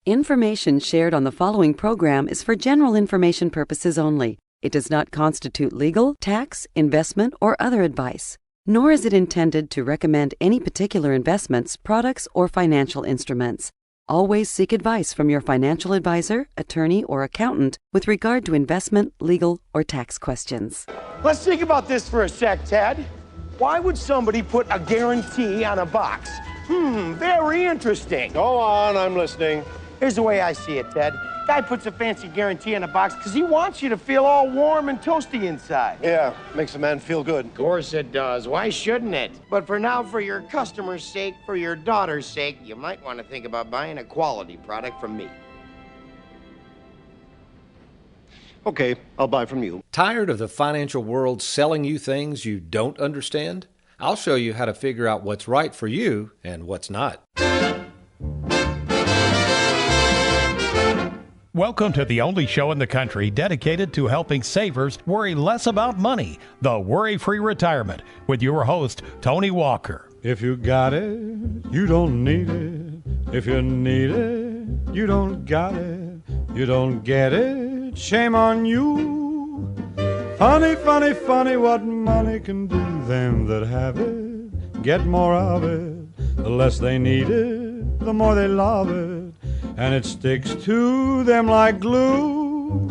Information shared on the following program is for general information purposes only. It does not constitute legal, tax, investment, or other advice, nor is it intended to recommend any particular investments, products, or financial instruments. Always seek advice from your financial advisor, attorney, or accountant with regard to investment, legal, or tax questions. Let's think about this for a sec, Ted. Why would somebody put a guarantee on a box? Very interesting. Go on, I'm listening. Here's the way I see it, Ted. Guy puts a fancy guarantee in a box because he wants you to feel all warm and toasty inside. Yeah, makes a man feel good. Of course it does. Why shouldn't it? But for now, for your customer's sake, for your daughter's sake, you might want to think about buying a quality product from me. Okay, I'll buy from you. Tired of the financial world selling you things you don't understand? I'll show you how to figure out what's right for you and what's not. Welcome to the only show in the country dedicated to helping savers worry less about money, the Worry-Free Retirement, with your host, Tony Walker. If you got it, you don't need it. If you need it, you don't got it. You don't get it, shame on you. Funny, funny, funny what money can do. Them that have it, get more of it. The less they need it, the more they love it. And it sticks to them like glue.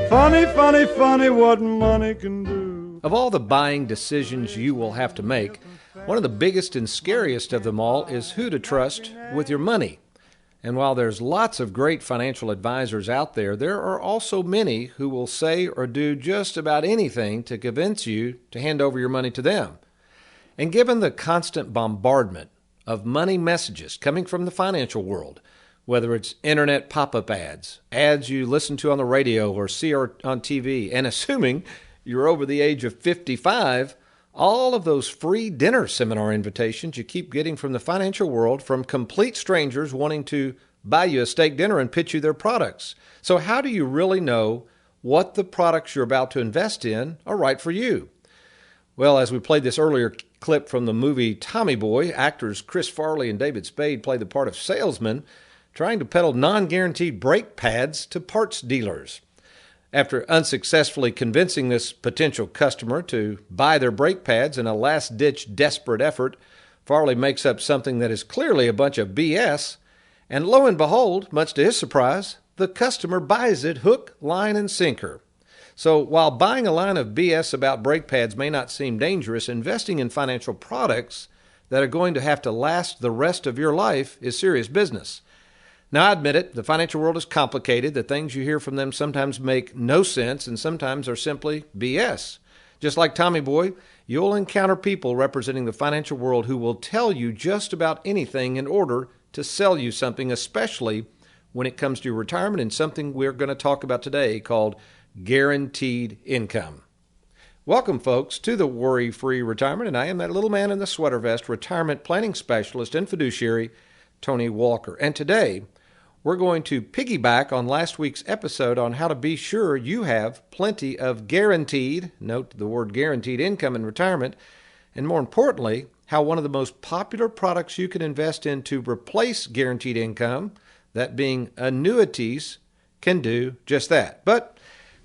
Funny, funny, funny what money can do. Of all the buying decisions you will have to make, one of the biggest and scariest of them all is who to trust with your money. And while there's lots of great financial advisors out there, there are also many who will say or do just about anything to convince you to hand over your money to them. And given the constant bombardment of money messages coming from the financial world, whether it's internet pop-up ads, ads you listen to on the radio or see on TV, and assuming you're over the age of 55, all of those free dinner seminar invitations you keep getting from the financial world from complete strangers wanting to buy you a steak dinner and pitch you their products. So how do you really know what the products you're about to invest in are right for you? Well, as we played this earlier clip from the movie Tommy Boy, actors Chris Farley and David Spade play the part of salesmen trying to peddle non-guaranteed brake pads to parts dealers. After unsuccessfully convincing this potential customer to buy their brake pads in a last-ditch desperate effort, Farley makes up something that is clearly a bunch of BS, and lo and behold, much to his surprise, the customer buys it hook, line, and sinker. So while buying a line of BS about brake pads may not seem dangerous, investing in financial products that are going to have to last the rest of your life is serious business. Now, I admit it, the financial world is complicated. The things you hear from them sometimes make no sense and sometimes are simply BS. Just like Tommy Boy, you'll encounter people representing the financial world who will tell you just about anything in order to sell you something, especially when it comes to your retirement and something we're going to talk about today called guaranteed income. Welcome, folks, to the Worry-Free Retirement, and I am that little man in the sweater vest, retirement planning specialist and fiduciary, Tony Walker. And today, we're going to piggyback on last week's episode on how to be sure you have plenty of guaranteed, note the word guaranteed income in retirement, and more importantly, how one of the most popular products you can invest in to replace guaranteed income, that being annuities, can do just that. But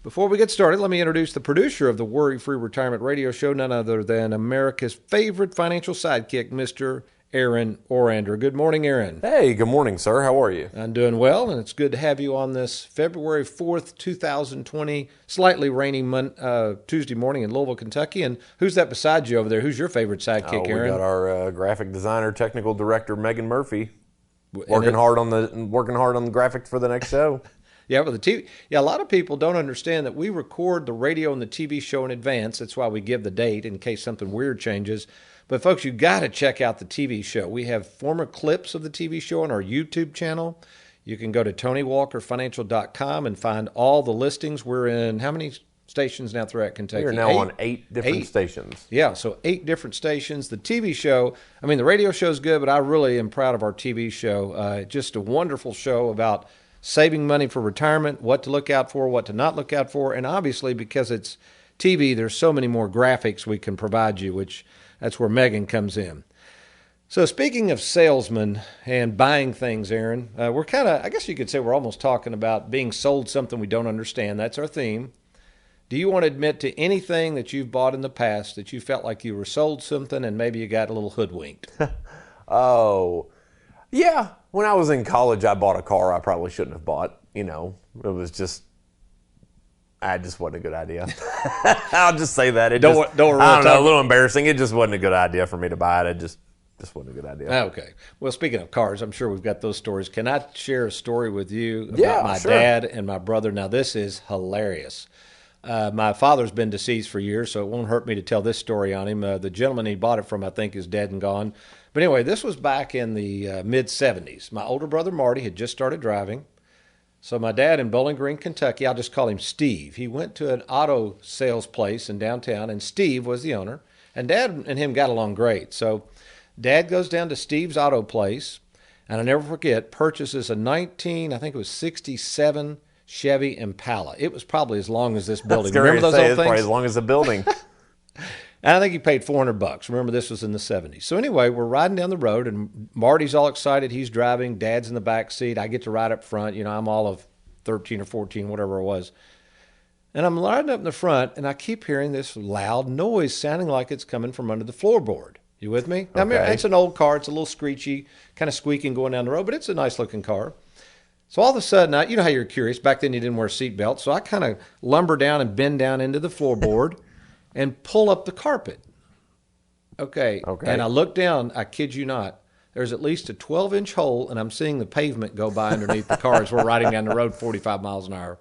before we get started, let me introduce the producer of the Worry-Free Retirement Radio Show, none other than America's favorite financial sidekick, Mr. Aaron Orander. Good morning, Aaron. Hey, good morning, sir. How are you? I'm doing well, and it's good to have you on this February 4th, 2020, slightly rainy Tuesday morning in Louisville, Kentucky. And who's that beside you over there? Who's your favorite sidekick, Aaron? We got our graphic designer, technical director, Megan Murphy, working hard on the graphics for the next show. Yeah, but the TV. Yeah, a lot of people don't understand that we record the radio and the TV show in advance. That's why we give the date in case something weird changes. But folks, you got to check out the TV show. We have former clips of the TV show on our YouTube channel. You can go to TonyWalkerFinancial.com and find all the listings. We're in how many stations now throughout Kentucky? We're now on 8 different stations. Yeah, so 8 different stations. The TV show, I mean, the radio show is good, but I really am proud of our TV show. Just a wonderful show about saving money for retirement, what to look out for, what to not look out for, and obviously because it's TV, there's so many more graphics we can provide you, which that's where Megan comes in. So speaking of salesmen and buying things, Aaron, we're kind of, I guess you could say we're almost talking about being sold something we don't understand. That's our theme. Do you want to admit to anything that you've bought in the past that you felt like you were sold something and maybe you got a little hoodwinked? Oh, yeah. When I was in college, I bought a car I probably shouldn't have bought. It was just, I just wasn't a good idea. I'll just say that. I don't know, a little embarrassing. It just wasn't a good idea for me to buy it. It just wasn't a good idea. Okay. Well, speaking of cars, I'm sure we've got those stories. Can I share a story with you about my dad and my brother? Now, this is hilarious. My father's been deceased for years, so it won't hurt me to tell this story on him. The gentleman he bought it from, I think, is dead and gone. But anyway, this was back in the mid-'70s. My older brother, Marty, had just started driving. So my dad in Bowling Green, Kentucky, I'll just call him Steve. He went to an auto sales place in downtown, and Steve was the owner. And Dad and him got along great. So Dad goes down to Steve's auto place, and I'll never forget, purchases a 67 Chevy Impala. It was probably as long as this building. Remember those old things? Probably as long as the building. And I think he paid $400. Remember, this was in the 70s. So anyway, we're riding down the road, and Marty's all excited. He's driving. Dad's in the back seat. I get to ride up front. I'm all of 13 or 14, whatever it was. And I'm riding up in the front, and I keep hearing this loud noise sounding like it's coming from under the floorboard. You with me? Now, okay. It's an old car. It's a little screechy, kind of squeaking going down the road, but it's a nice-looking car. So all of a sudden, you know how you're curious. Back then, you didn't wear a seatbelt. So I kind of lumber down and bend down into the floorboard and pull up the carpet. Okay. And I look down. I kid you not. There's at least a 12-inch hole, and I'm seeing the pavement go by underneath the car as we're riding down the road 45 miles an hour.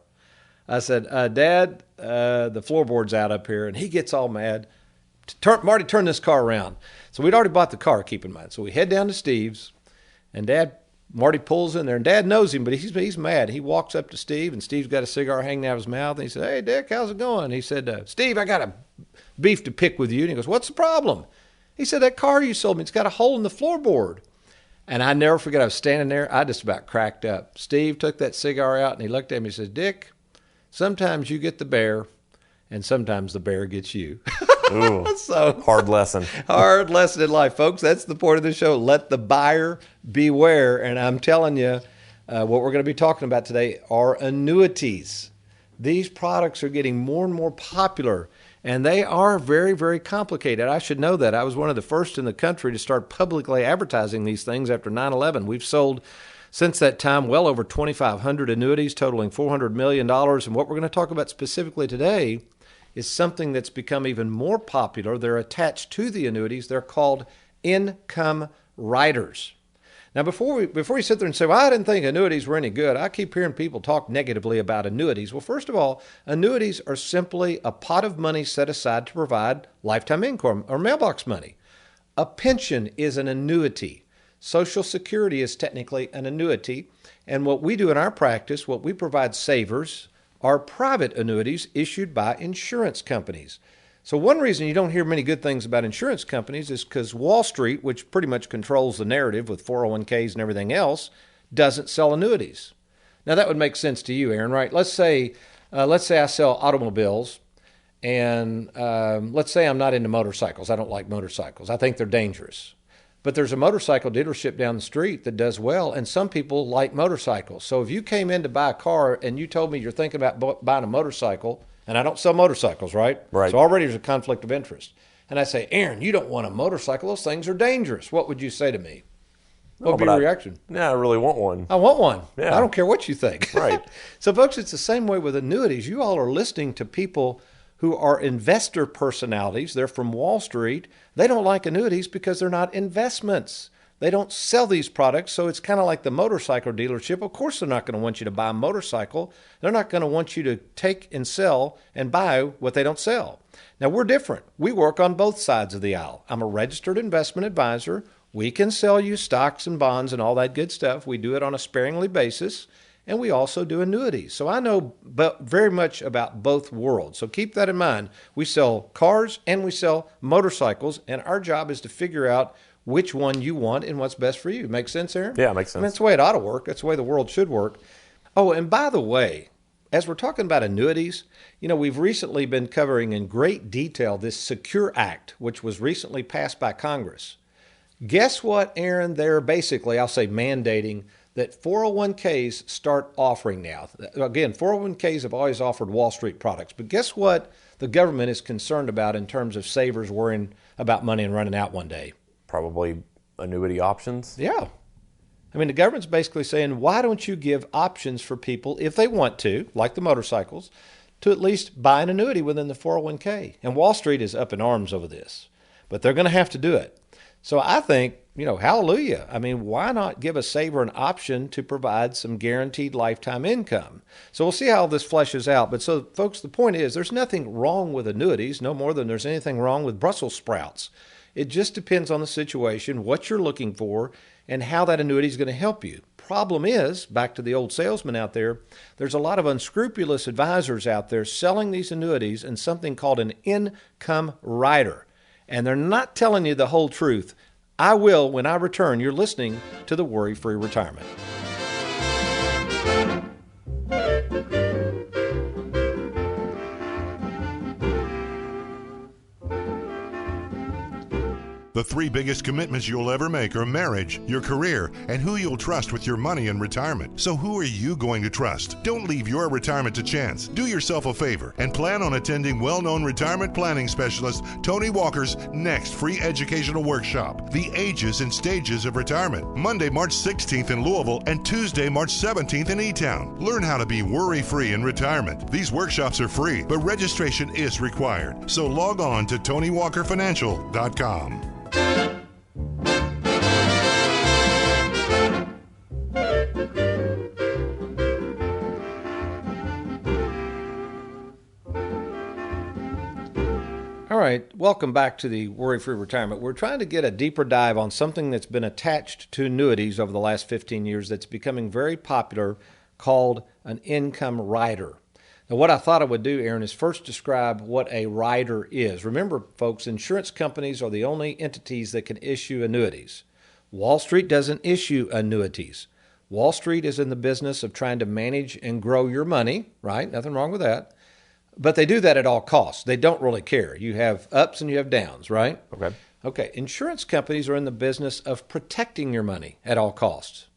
I said, Dad, the floorboard's out up here. And he gets all mad. Marty, turn this car around. So we'd already bought the car, keep in mind. So we head down to Steve's, and Marty pulls in there, and Dad knows him, but he's mad. He walks up to Steve, and Steve's got a cigar hanging out of his mouth, and he said, "Hey, Dick, how's it going?" He said, "Steve, I got a beef to pick with you." And he goes, "What's the problem?" He said, "That car you sold me, it's got a hole in the floorboard." And I never forget, I was standing there, I just about cracked up. Steve took that cigar out, and he looked at me and said, "Dick, sometimes you get the bear, and sometimes the bear gets you." Ooh, so hard lesson. Hard lesson in life, folks. That's the point of the show. Let the buyer beware. And I'm telling you, what we're going to be talking about today are annuities. These products are getting more and more popular, and they are very, very complicated. I should know that. I was one of the first in the country to start publicly advertising these things after 9/11. We've sold, since that time, well over 2,500 annuities totaling $400 million. And what we're going to talk about specifically today is something that's become even more popular. They're attached to the annuities. They're called income riders. Now, before you sit there and say, "Well, I didn't think annuities were any good," I keep hearing people talk negatively about annuities. Well, first of all, annuities are simply a pot of money set aside to provide lifetime income or mailbox money. A pension is an annuity. Social Security is technically an annuity. And what we do in our practice, what we provide savers, are private annuities issued by insurance companies. So one reason you don't hear many good things about insurance companies is because Wall Street, which pretty much controls the narrative with 401ks and everything else, doesn't sell annuities. Now that would make sense to you, Aaron, right? Let's say I sell automobiles, and let's say I'm not into motorcycles. I don't like motorcycles. I think they're dangerous. But there's a motorcycle dealership down the street that does well, and some people like motorcycles. So if you came in to buy a car and you told me you're thinking about buying a motorcycle, and I don't sell motorcycles, right? Right. So already there's a conflict of interest. And I say, "Aaron, you don't want a motorcycle. Those things are dangerous." What would you say to me? What would be your reaction? Yeah, I really want one. I want one. Yeah. I don't care what you think. Right. So, folks, it's the same way with annuities. You all are listening to people who are investor personalities. They're from Wall Street. They don't like annuities because they're not investments. They don't sell these products, so it's kind of like the motorcycle dealership. Of course, they're not going to want you to buy a motorcycle. They're not going to want you to take and sell and buy what they don't sell. Now, we're different. We work on both sides of the aisle. I'm a registered investment advisor. We can sell you stocks and bonds and all that good stuff. We do it on a sparingly basis, and we also do annuities. So I know very much about both worlds. So keep that in mind. We sell cars and we sell motorcycles, and our job is to figure out which one you want and what's best for you. Make sense, Aaron? Yeah, it makes sense. That's the way it ought to work. That's the way the world should work. Oh, and by the way, as we're talking about annuities, we've recently been covering in great detail this Secure Act, which was recently passed by Congress. Guess what, Aaron? They're basically, I'll say, mandating that 401ks start offering now. Again, 401ks have always offered Wall Street products, but guess what the government is concerned about in terms of savers worrying about money and running out one day? Probably annuity options. Yeah. I mean, the government's basically saying, why don't you give options for people, if they want to, like the motorcycles, to at least buy an annuity within the 401k? And Wall Street is up in arms over this, but they're going to have to do it. So I think, hallelujah. I mean, why not give a saver an option to provide some guaranteed lifetime income? So we'll see how this fleshes out. But so, folks, the point is there's nothing wrong with annuities, no more than there's anything wrong with Brussels sprouts. It just depends on the situation, what you're looking for, and how that annuity is going to help you. Problem is, back to the old salesman out there, there's a lot of unscrupulous advisors out there selling these annuities in something called an income rider. And they're not telling you the whole truth. I will when I return. You're listening to the Worry-Free Retirement. The three biggest commitments you'll ever make are marriage, your career, and who you'll trust with your money in retirement. So who are you going to trust? Don't leave your retirement to chance. Do yourself a favor and plan on attending well-known retirement planning specialist Tony Walker's next free educational workshop, The Ages and Stages of Retirement, Monday, March 16th in Louisville and Tuesday, March 17th in E-Town. Learn how to be worry-free in retirement. These workshops are free, but registration is required. So log on to TonyWalkerFinancial.com. All right, welcome back to the Worry-Free Retirement. We're trying to get a deeper dive on something that's been attached to annuities over the last 15 years that's becoming very popular, called an income rider. Now, what I thought I would do, Aaron, is first describe what a rider is. Remember, folks, insurance companies are the only entities that can issue annuities. Wall Street doesn't issue annuities. Wall Street is in the business of trying to manage and grow your money, right? Nothing wrong with that. But they do that at all costs. They don't really care. You have ups and you have downs, right? Okay. Insurance companies are in the business of protecting your money at all costs.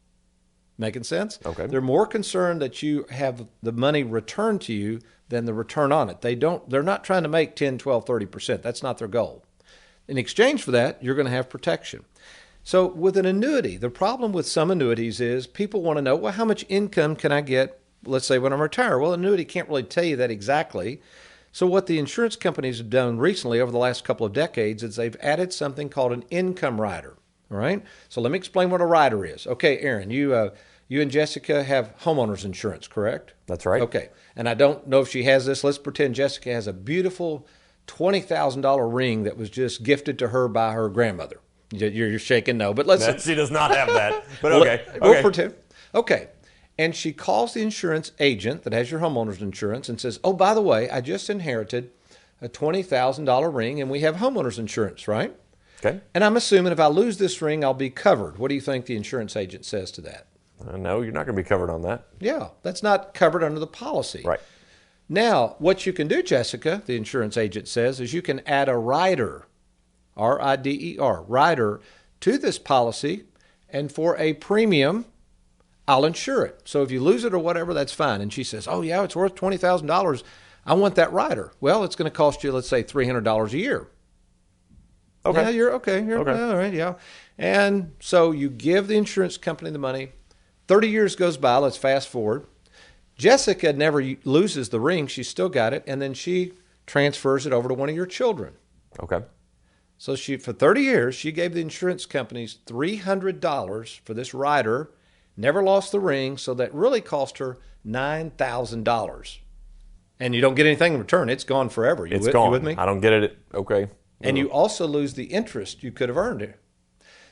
Making sense? Okay. They're more concerned that you have the money returned to you than the return on it. They're not trying to make 10, 12, 30%. That's not their goal. In exchange for that, you're going to have protection. So with an annuity, the problem with some annuities is people want to know, well, how much income can I get, let's say, when I'm retired? Well, an annuity can't really tell you that exactly. So what the insurance companies have done recently over the last couple of decades is they've added something called an income rider. All right? So let me explain what a rider is. Okay, Aaron, you and Jessica have homeowners insurance, correct? That's right. Okay. And I don't know if she has this. Let's pretend Jessica has a beautiful $20,000 ring that was just gifted to her by her grandmother. You're shaking no, but let's... No, she does not have that, but okay. We'll pretend. Okay. And she calls the insurance agent that has your homeowner's insurance and says, oh, by the way, I just inherited a $20,000 ring and we have homeowner's insurance, right? Okay. And I'm assuming if I lose this ring, I'll be covered. What do you think the insurance agent says to that? No, you're not going to be covered on that. Yeah, that's not covered under the policy. Right. Now, what you can do, Jessica, the insurance agent says, is you can add a rider, R-I-D-E-R, rider, to this policy, and for a premium, I'll insure it. So if you lose it or whatever, that's fine. And she says, oh, yeah, it's worth $20,000. I want that rider. Well, it's going to cost you, let's say, $300 a year. Okay. Yeah, you're okay. You're okay. All right, yeah. And so you give the insurance company the money. 30 years goes by. Let's fast forward. Jessica never loses the ring. She's still got it. And then she transfers it over to one of your children. Okay. So for 30 years, she gave the insurance companies $300 for this rider, never lost the ring, so that really cost her $9,000. And you don't get anything in return. It's gone forever. It's gone. You with me? I don't get it. Okay. And you also lose the interest you could have earned it.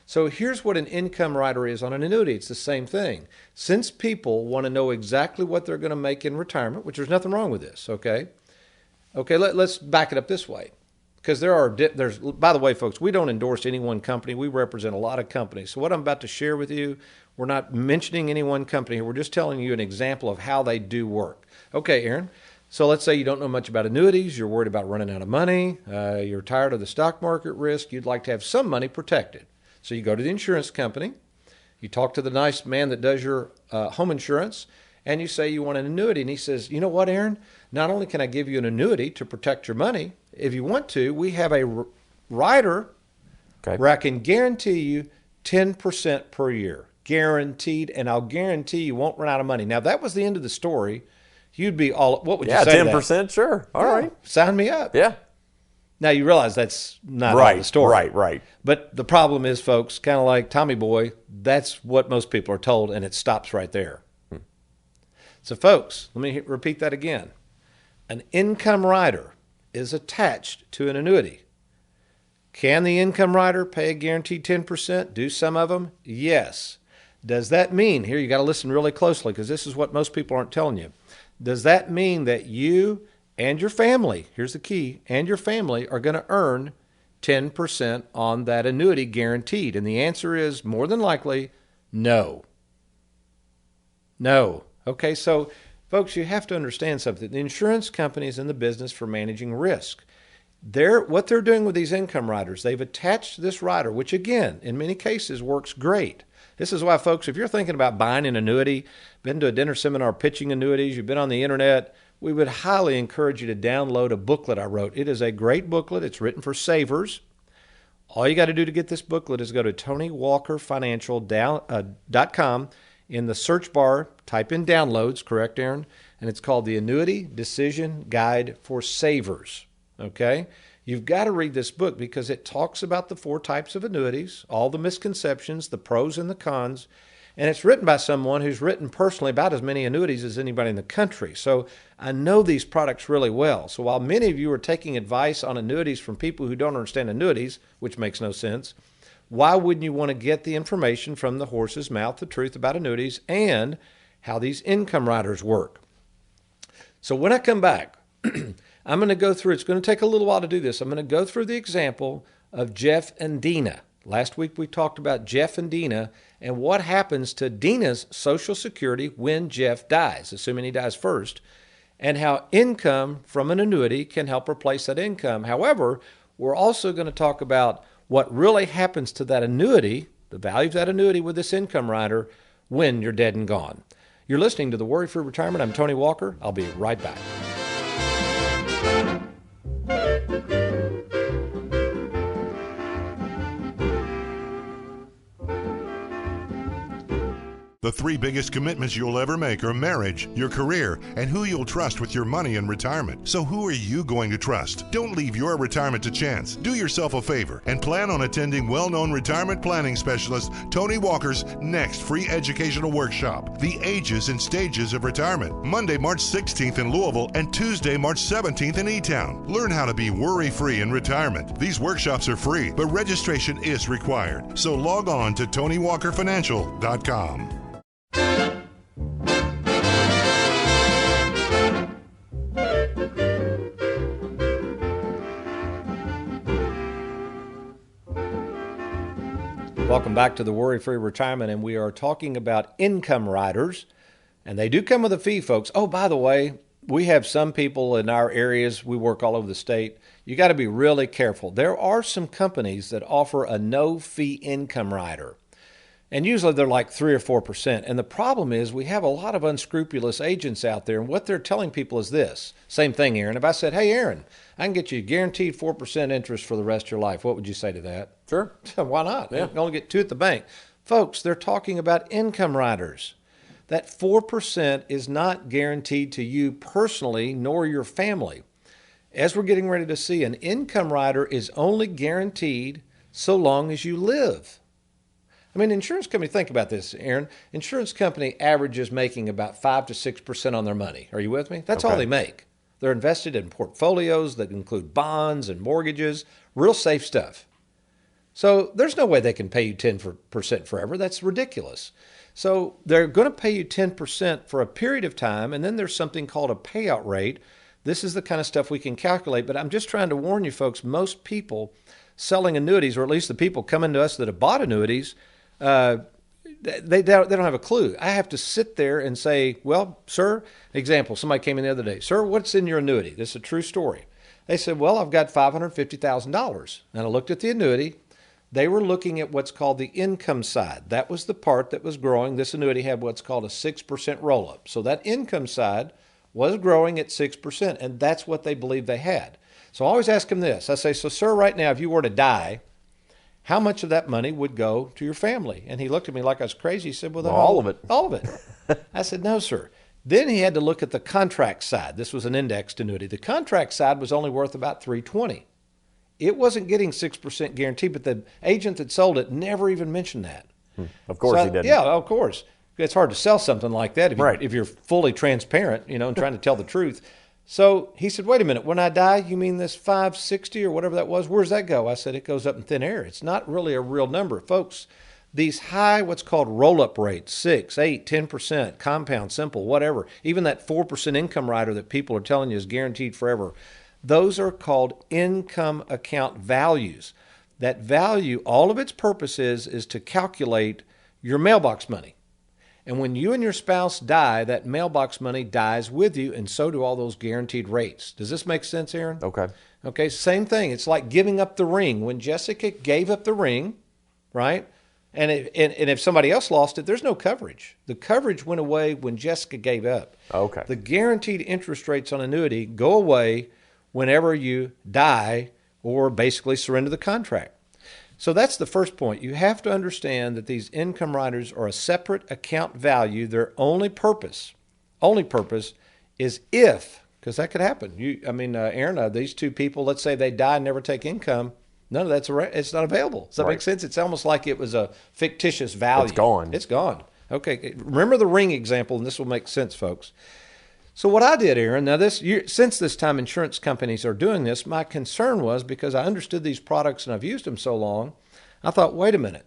So here's what an income rider is on an annuity. It's the same thing. Since people want to know exactly what they're going to make in retirement, which there's nothing wrong with this, okay? Okay, let's back it up this way. Because there's, by the way, folks, we don't endorse any one company. We represent a lot of companies. So what I'm about to share with you, we're not mentioning any one company here. We're just telling you an example of how they do work. Okay, Aaron. So let's say you don't know much about annuities. You're worried about running out of money. You're tired of the stock market risk. You'd like to have some money protected. So you go to the insurance company, you talk to the nice man that does your home insurance, and you say you want an annuity. And he says, you know what, Aaron? Not only can I give you an annuity to protect your money, if you want to, we have a rider where I can guarantee you 10% per year. Guaranteed, and I'll guarantee you won't run out of money. Now, that was the end of the story. You'd be all, what would you say? 10%, sure. All right. Sign me up. Yeah. Now, you realize that's not all the story. Right. But the problem is, folks, kind of like Tommy Boy, that's what most people are told, and it stops right there. So, folks, let me repeat that again. An income rider is attached to an annuity. Can the income rider pay a guaranteed 10%? Do some of them? Yes. Does that mean, here you got to listen really closely because this is what most people aren't telling you. Does that mean that you and your family, here's the key, and your family are going to earn 10% on that annuity guaranteed? And the answer is more than likely no. No. Okay, so folks, you have to understand something. The insurance company is in the business for managing risk. What they're doing with these income riders, they've attached this rider, which again, in many cases works great. This is why, folks, if you're thinking about buying an annuity, been to a dinner seminar pitching annuities, you've been on the internet, we would highly encourage you to download a booklet I wrote. It is a great booklet. It's written for savers. All you got to do to get this booklet is go to TonyWalkerFinancial.com. In the search bar, type in downloads, correct, Aaron? And it's called the Annuity Decision Guide for Savers. Okay? You've got to read this book because it talks about the 4 types of annuities, all the misconceptions, the pros and the cons, and it's written by someone who's written personally about as many annuities as anybody in the country. So I know these products really well. So while many of you are taking advice on annuities from people who don't understand annuities, which makes no sense, why wouldn't you want to get the information from the horse's mouth, the truth about annuities and how these income riders work? So when I come back, I'm going to go through, it's going to take a little while to do this. I'm going to go through the example of Jeff and Dina. Last week we talked about Jeff and Dina and what happens to Dina's Social Security when Jeff dies, assuming he dies first, and how income from an annuity can help replace that income. However, we're also going to talk about what really happens to that annuity, the value of that annuity with this income rider when you're dead and gone. You're listening to The Worry-Free Retirement. I'm Tony Walker. I'll be right back. The 3 biggest commitments you'll ever make are marriage, your career, and who you'll trust with your money in retirement. So who are you going to trust? Don't leave your retirement to chance. Do yourself a favor and plan on attending well-known retirement planning specialist Tony Walker's next free educational workshop, The Ages and Stages of Retirement, Monday, March 16th in Louisville and Tuesday, March 17th in E-Town. Learn how to be worry-free in retirement. These workshops are free, but registration is required. So log on to TonyWalkerFinancial.com. Welcome back to the Worry-Free Retirement, and we are talking about income riders, and they do come with a fee, folks. Oh, by the way, we have some people in our areas, we work all over the state. You got to be really careful. There are some companies that offer a no-fee income rider, and usually they're like 3 or 4%. And the problem is we have a lot of unscrupulous agents out there, and what they're telling people is this. Same thing, Aaron. If I said, hey, Aaron, I can get you guaranteed 4% interest for the rest of your life, what would you say to that? Sure. Why not? Yeah. You can only get 2 at the bank. Folks, they're talking about income riders. That 4% is not guaranteed to you personally nor your family. As we're getting ready to see, an income rider is only guaranteed so long as you live. I mean, insurance company, think about this, Aaron. Insurance company averages making about 5 to 6% on their money. Are you with me? That's all they make. They're invested in portfolios that include bonds and mortgages, real safe stuff. So there's no way they can pay you 10% forever. That's ridiculous. So they're going to pay you 10% for a period of time, and then there's something called a payout rate. This is the kind of stuff we can calculate, but I'm just trying to warn you folks, most people selling annuities, or at least the people coming to us that have bought annuities, they don't have a clue. I have to sit there and say, well, sir, example, somebody came in the other day, sir, what's in your annuity? This is a true story. They said, well, I've got $550,000. And I looked at the annuity. They were looking at what's called the income side. That was the part that was growing. This annuity had what's called a 6% roll-up. So that income side was growing at 6%, and that's what they believed they had. So I always ask them this. I say, so sir, right now, if you were to die, how much of that money would go to your family? And he looked at me like I was crazy. He said, well, all of it. All of it. I said, no, sir. Then he had to look at the contract side. This was an indexed annuity. The contract side was only worth about $320. It wasn't getting 6% guarantee, but the agent that sold it never even mentioned that. Of course he didn't. Yeah, of course. It's hard to sell something like that Right. if you're fully transparent, and trying to tell the truth. So he said, wait a minute, when I die, you mean this 560 or whatever that was? Where's that go? I said, it goes up in thin air. It's not really a real number. Folks, these high, what's called roll-up rates, 6, 8, 10%, compound, simple, whatever, even that 4% income rider that people are telling you is guaranteed forever, those are called income account values. That value, all of its purpose is to calculate your mailbox money. And when you and your spouse die, that mailbox money dies with you, and so do all those guaranteed rates. Does this make sense, Aaron? Okay. Okay, same thing. It's like giving up the ring. When Jessica gave up the ring, right? And if somebody else lost it, there's no coverage. The coverage went away when Jessica gave up. Okay. The guaranteed interest rates on annuity go away whenever you die or basically surrender the contract. So that's the first point. You have to understand that these income riders are a separate account value. Their only purpose is if, because that could happen. Aaron, these two people, let's say they die and never take income. None of that's it's not available. Does that make sense? It's almost like it was a fictitious value. It's gone. It's gone. Okay. Remember the ring example, and this will make sense, folks. So what I did, Aaron, now since this time insurance companies are doing this, my concern was because I understood these products and I've used them so long, I thought, wait a minute.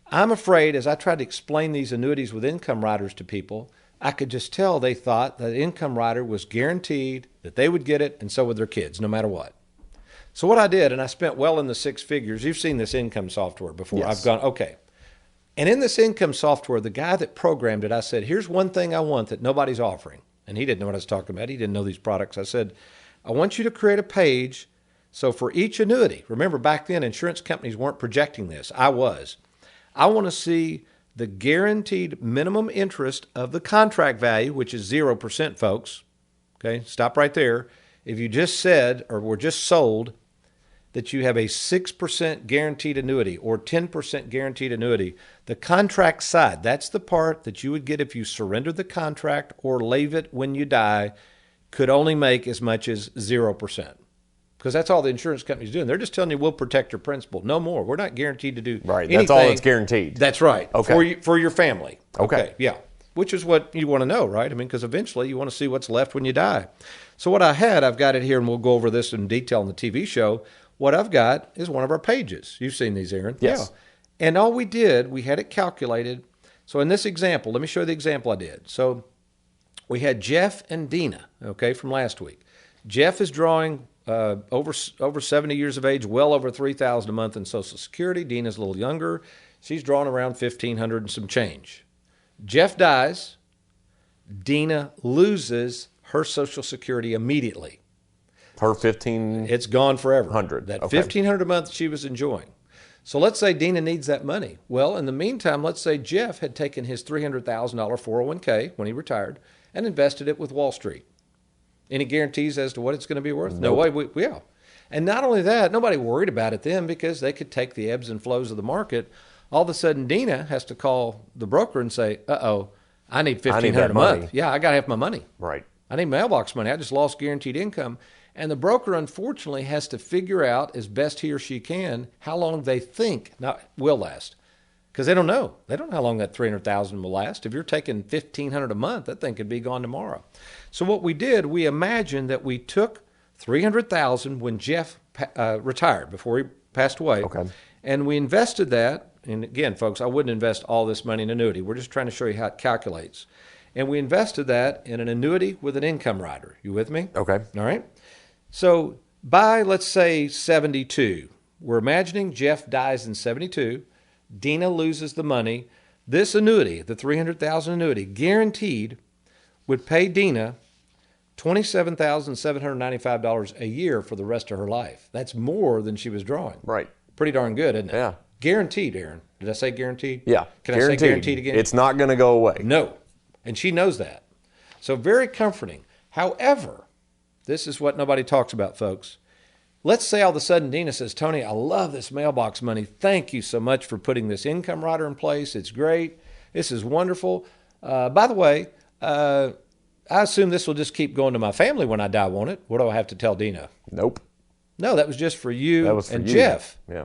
I'm afraid as I tried to explain these annuities with income riders to people, I could just tell they thought that the income rider was guaranteed that they would get it, and so would their kids, no matter what. So what I did, and I spent well in the 6 figures. You've seen this income software before. Yes. I've gone, okay. And in this income software, the guy that programmed it, I said, here's one thing I want that nobody's offering. And he didn't know what I was talking about. He didn't know these products. I said, I want you to create a page. So for each annuity, remember back then insurance companies weren't projecting this. I was. I want to see the guaranteed minimum interest of the contract value, which is 0%, folks. Okay, stop right there. If you just said or were just sold that you have a 6% guaranteed annuity or 10% guaranteed annuity, the contract side, that's the part that you would get if you surrendered the contract or leave it when you die, could only make as much as 0%. Because that's all the insurance company's doing. They're just telling you we'll protect your principal. No more. We're not guaranteed to do anything. That's all that's guaranteed. That's right. Okay. For your family. Okay. Yeah. Which is what you want to know, right? I mean, because eventually you want to see what's left when you die. So what I've got it here, and we'll go over this in detail in the TV show. What I've got is one of our pages. You've seen these, Aaron. Yes. Yeah. And all we did, we had it calculated. So in this example, let me show you the example I did. So we had Jeff and Dina, okay, from last week. Jeff is drawing over 70 years of age, well over $3,000 a month in Social Security. Dina's a little younger. She's drawing around $1,500 and some change. Jeff dies. Dina loses her Social Security immediately. Her $1,500. It's gone forever. That Okay. $1,500 a month she was enjoying. So let's say Dina needs that money. Well, in the meantime, let's say Jeff had taken his $300,000 401k when he retired and invested it with Wall Street. Any guarantees as to what it's going to be worth? Nope. No way. Yeah. And not only that, nobody worried about it then because they could take the ebbs and flows of the market. All of a sudden, Dina has to call the broker and say, uh-oh, I need $1,500 a month. Yeah, I got to have my money. Right. I need mailbox money. I just lost guaranteed income. And the broker, unfortunately, has to figure out as best he or she can how long they think will last. Because they don't know. They don't know how long that $300,000 will last. If you're taking $1,500 a month, that thing could be gone tomorrow. So what we did, we imagined that we took $300,000 when Jeff retired, before he passed away. Okay. And we invested that. And again, folks, I wouldn't invest all this money in annuity. We're just trying to show you how it calculates. And we invested that in an annuity with an income rider. You with me? Okay. All right. So by, let's say, 72, we're imagining Jeff dies in 72. Dina loses the money. This annuity, the $300,000 annuity, guaranteed would pay Dina $27,795 a year for the rest of her life. That's more than she was drawing. Right. Pretty darn good, isn't it? Yeah. Guaranteed, Aaron. Did I say guaranteed? Yeah. Can I say guaranteed again? It's not going to go away. No. And she knows that. So very comforting. However, this is what nobody talks about, folks. Let's say all of a sudden Dina says, Tony, I love this mailbox money. Thank you so much for putting this income rider in place. It's great. This is wonderful. By the way, I assume this will just keep going to my family when I die, won't it? What do I have to tell Dina? Nope. No, that was just for you and Jeff. Yeah.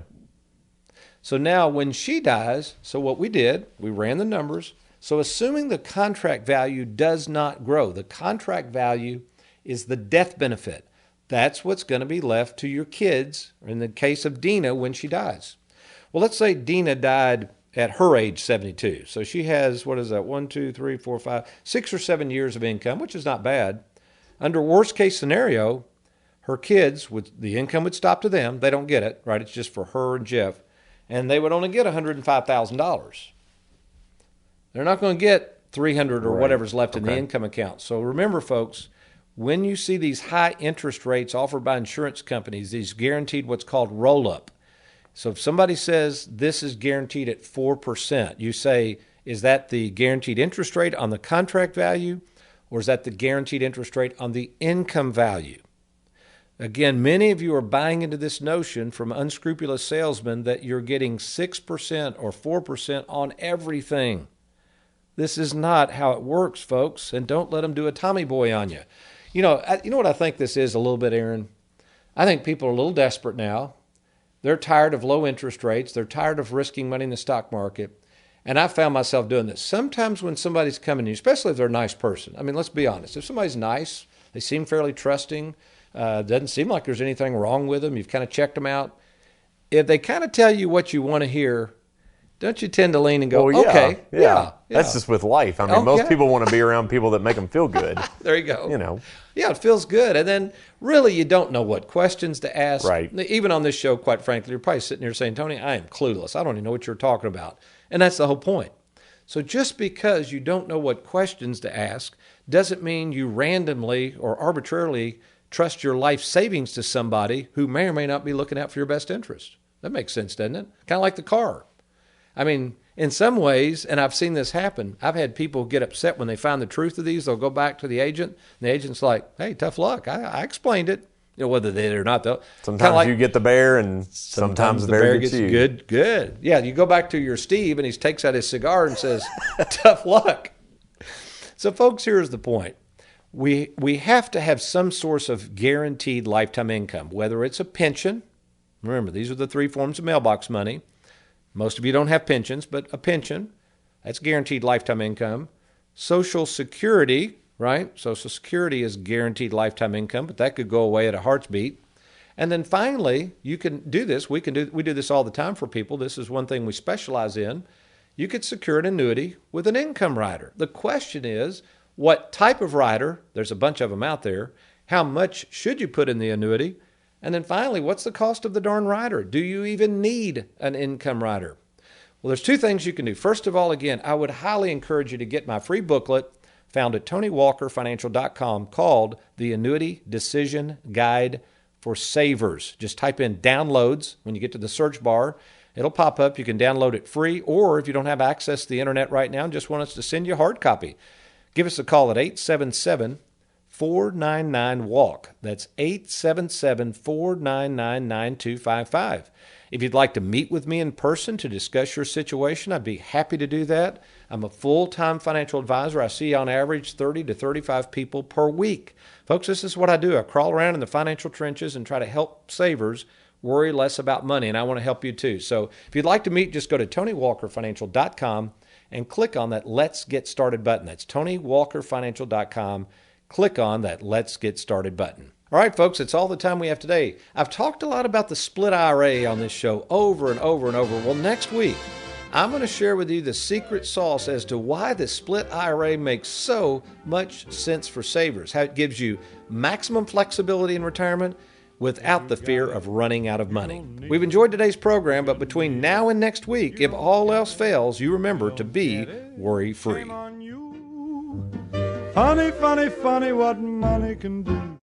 So now when she dies, so what we did, we ran the numbers. So assuming the contract value does not grow, the contract value is the death benefit. That's what's going to be left to your kids, in the case of Dina, when she dies. Well, let's say Dina died at her age, 72. So she has, 6 or 7 years of income, which is not bad. Under worst case scenario, her kids, the income would stop to them. They don't get it, right? It's just for her and Jeff. And they would only get $105,000. They're not going to get $300 or whatever's left in the income account. So remember, folks, when you see these high interest rates offered by insurance companies, these guaranteed what's called roll-up. So if somebody says this is guaranteed at 4%, you say, is that the guaranteed interest rate on the contract value, or is that the guaranteed interest rate on the income value? Again, many of you are buying into this notion from unscrupulous salesmen that you're getting 6% or 4% on everything. This is not how it works, folks, and don't let them do a Tommy boy on you. You know what I think this is a little bit, Aaron? I think people are a little desperate now. They're tired of low interest rates. They're tired of risking money in the stock market. And I found myself doing this. Sometimes when somebody's coming to you, especially if they're a nice person. I mean, let's be honest. If somebody's nice, they seem fairly trusting, doesn't seem like there's anything wrong with them, you've kind of checked them out. If they kind of tell you what you want to hear, don't you tend to lean and go, okay, yeah. That's just with life. I mean, most people want to be around people that make them feel good. There you go. You know. Yeah, it feels good. And then really you don't know what questions to ask. Right. Even on this show, quite frankly, you're probably sitting here saying, Tony, I am clueless. I don't even know what you're talking about. And that's the whole point. So just because you don't know what questions to ask doesn't mean you randomly or arbitrarily trust your life savings to somebody who may or may not be looking out for your best interest. That makes sense, doesn't it? Kind of like the car. I mean, in some ways, and I've seen this happen, I've had people get upset when they find the truth of these. They'll go back to the agent, and the agent's like, hey, tough luck. I explained it. You know, whether they did or not, though. Sometimes you get the bear, and sometimes the bear gets you. Good. Yeah, you go back to your Steve, and he takes out his cigar and says, tough luck. So, folks, here's the point. We have to have some source of guaranteed lifetime income, whether it's a pension. Remember, these are the three forms of mailbox money. Most of you don't have pensions, but a pension, that's guaranteed lifetime income. Social Security, right? Social Security is guaranteed lifetime income, but that could go away at a heartbeat. And then finally, you can do this. We do this all the time for people. This is one thing we specialize in. You could secure an annuity with an income rider. The question is, what type of rider? There's a bunch of them out there. How much should you put in the annuity? And then finally, what's the cost of the darn rider? Do you even need an income rider? Well, there's two things you can do. First of all, again, I would highly encourage you to get my free booklet found at TonyWalkerFinancial.com called The Annuity Decision Guide for Savers. Just type in downloads. When you get to the search bar, it'll pop up. You can download it free, or if you don't have access to the internet right now and just want us to send you a hard copy, give us a call at 877-499-WALK. That's 877-499-9255. If you'd like to meet with me in person to discuss your situation, I'd be happy to do that. I'm a full-time financial advisor. I see on average 30 to 35 people per week. Folks, this is what I do. I crawl around in the financial trenches and try to help savers worry less about money, and I want to help you too. So if you'd like to meet, just go to TonyWalkerFinancial.com and click on that Let's Get Started button. That's TonyWalkerFinancial.com. Click on that Let's Get Started button. All right, folks, that's all the time we have today. I've talked a lot about the split IRA on this show over and over and over. Well, next week, I'm going to share with you the secret sauce as to why the split IRA makes so much sense for savers, how it gives you maximum flexibility in retirement without the fear of running out of money. We've enjoyed today's program, but between now and next week, if all else fails, you remember to be worry-free. Funny, funny, funny what money can do.